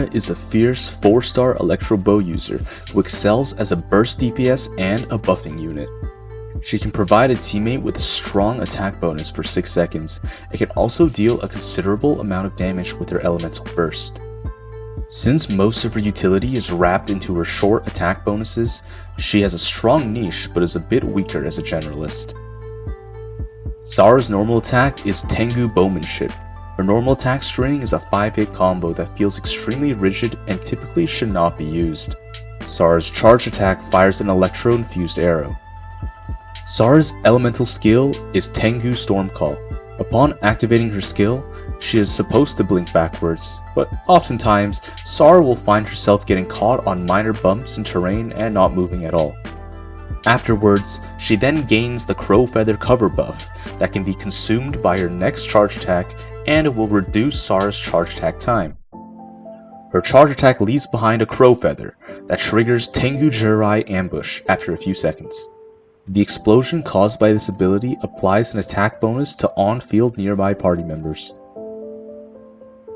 Sara is a fierce 4-star electro bow user who excels as a burst DPS and a buffing unit. She can provide a teammate with a strong attack bonus for 6 seconds and can also deal a considerable amount of damage with her elemental burst. Since most of her utility is wrapped into her short attack bonuses, she has a strong niche but is a bit weaker as a generalist. Sara's normal attack is Tengu Bowmanship. Her normal attack string is a 5-hit combo that feels extremely rigid and typically should not be used. Sara's charge attack fires an electro-infused arrow. Sara's elemental skill is Tengu Stormcall. Upon activating her skill, she is supposed to blink backwards, but oftentimes, Sara will find herself getting caught on minor bumps in terrain and not moving at all. Afterwards, she then gains the Crow Feather cover buff that can be consumed by her next charge attack and it will reduce Sara's charge attack time. Her charge attack leaves behind a Crow Feather that triggers Tengu Jirai Ambush after a few seconds. The explosion caused by this ability applies an attack bonus to on-field nearby party members.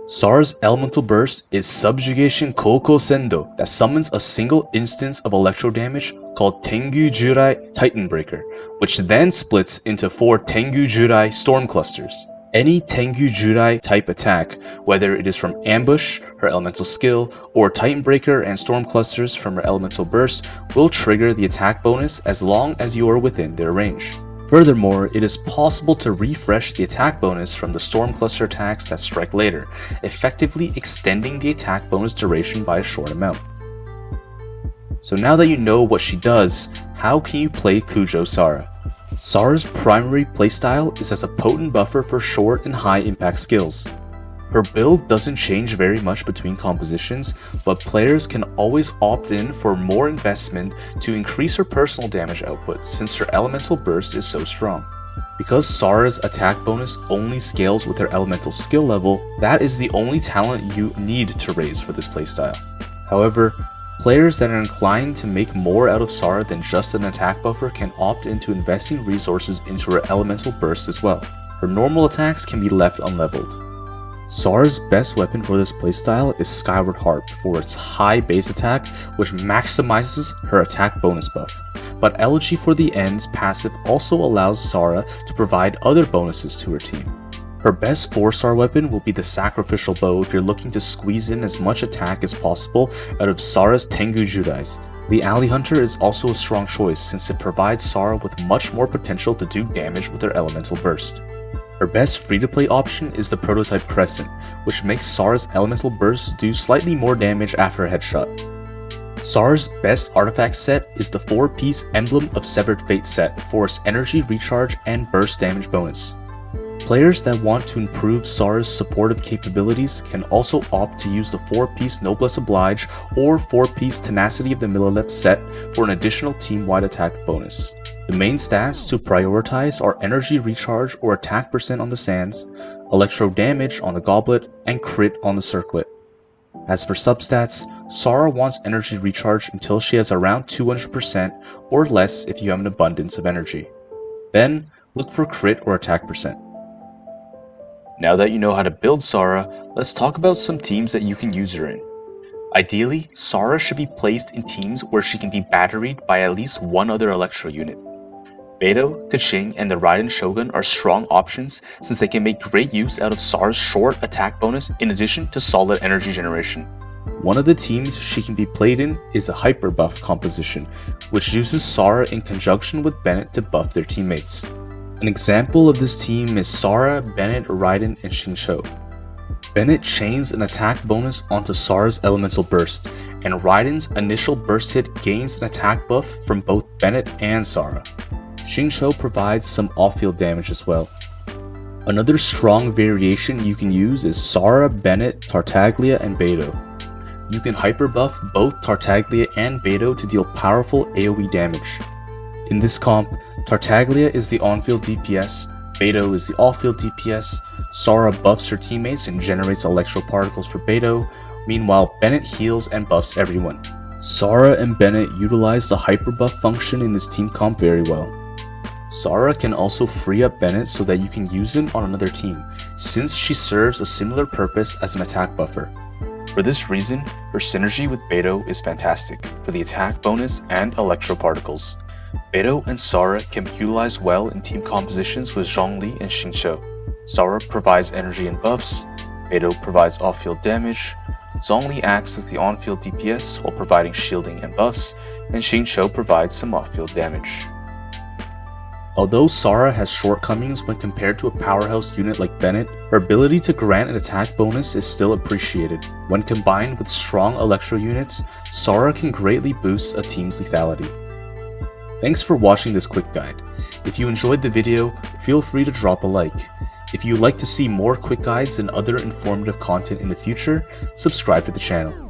Sara's elemental burst is Subjugation Koukou Sendo that summons a single instance of electro damage called Tengu Jirai Titanbreaker, which then splits into 4 Tengu Jirai Storm Clusters. Any Tengu Jirai type attack, whether it is from Ambush, her elemental skill, or Titanbreaker and Storm Clusters from her elemental burst, will trigger the attack bonus as long as you are within their range. Furthermore, it is possible to refresh the attack bonus from the Storm Cluster attacks that strike later, effectively extending the attack bonus duration by a short amount. So now that you know what she does, how can you play Kujo Sara? Sara's primary playstyle is as a potent buffer for short and high impact skills. Her build doesn't change very much between compositions, but players can always opt in for more investment to increase her personal damage output since her elemental burst is so strong. Because Sara's attack bonus only scales with her elemental skill level, that is the only talent you need to raise for this playstyle. However, players that are inclined to make more out of Sara than just an attack buffer can opt into investing resources into her elemental burst as well. Her normal attacks can be left unleveled. Sara's best weapon for this playstyle is Skyward Harp for its high base attack, which maximizes her attack bonus buff. But Elegy for the End's passive also allows Sara to provide other bonuses to her team. Her best 4-star weapon will be the Sacrificial Bow if you're looking to squeeze in as much attack as possible out of Sara's Tengu Jirais. The Alley Hunter is also a strong choice since it provides Sara with much more potential to do damage with her elemental burst. Her best free-to-play option is the Prototype Crescent, which makes Sara's elemental burst do slightly more damage after a headshot. Sara's best artifact set is the 4-piece Emblem of Severed Fate set for its energy recharge and burst damage bonus. Players that want to improve Sara's supportive capabilities can also opt to use the 4-piece Noblesse Oblige or 4-piece Tenacity of the Millelith set for an additional team-wide attack bonus. The main stats to prioritize are energy recharge or attack percent on the sands, electro damage on the goblet, and crit on the circlet. As for substats, Sara wants energy recharge until she has around 200% or less if you have an abundance of energy. Then, look for crit or attack percent. Now that you know how to build Sara, let's talk about some teams that you can use her in. Ideally, Sara should be placed in teams where she can be batteried by at least one other electro unit. Beidou, Keqing, and the Raiden Shogun are strong options since they can make great use out of Sara's short attack bonus in addition to solid energy generation. One of the teams she can be played in is a Hyper Buff composition, which uses Sara in conjunction with Bennett to buff their teammates. An example of this team is Sara, Bennett, Raiden, and Xingqiu. Bennett chains an attack bonus onto Sara's elemental burst, and Raiden's initial burst hit gains an attack buff from both Bennett and Sara. Xingqiu provides some off-field damage as well. Another strong variation you can use is Sara, Bennett, Tartaglia, and Beidou. You can hyper buff both Tartaglia and Beidou to deal powerful AoE damage. In this comp, Tartaglia is the on-field DPS, Beidou is the off-field DPS, Sara buffs her teammates and generates electro particles for Beidou, meanwhile Bennett heals and buffs everyone. Sara and Bennett utilize the hyper buff function in this team comp very well. Sara can also free up Bennett so that you can use him on another team, since she serves a similar purpose as an attack buffer. For this reason, her synergy with Beto is fantastic for the attack bonus and electro particles. Beto and Sara can be utilized well in team compositions with Zhongli and Xingqiu. Sara provides energy and buffs, Beto provides off-field damage, Zhongli acts as the on-field DPS while providing shielding and buffs, and Xingqiu provides some off-field damage. Although Sara has shortcomings when compared to a powerhouse unit like Bennett, her ability to grant an attack bonus is still appreciated. When combined with strong electro units, Sara can greatly boost a team's lethality. Thanks for watching this quick guide. If you enjoyed the video, feel free to drop a like. If you would like to see more quick guides and other informative content in the future, subscribe to the channel.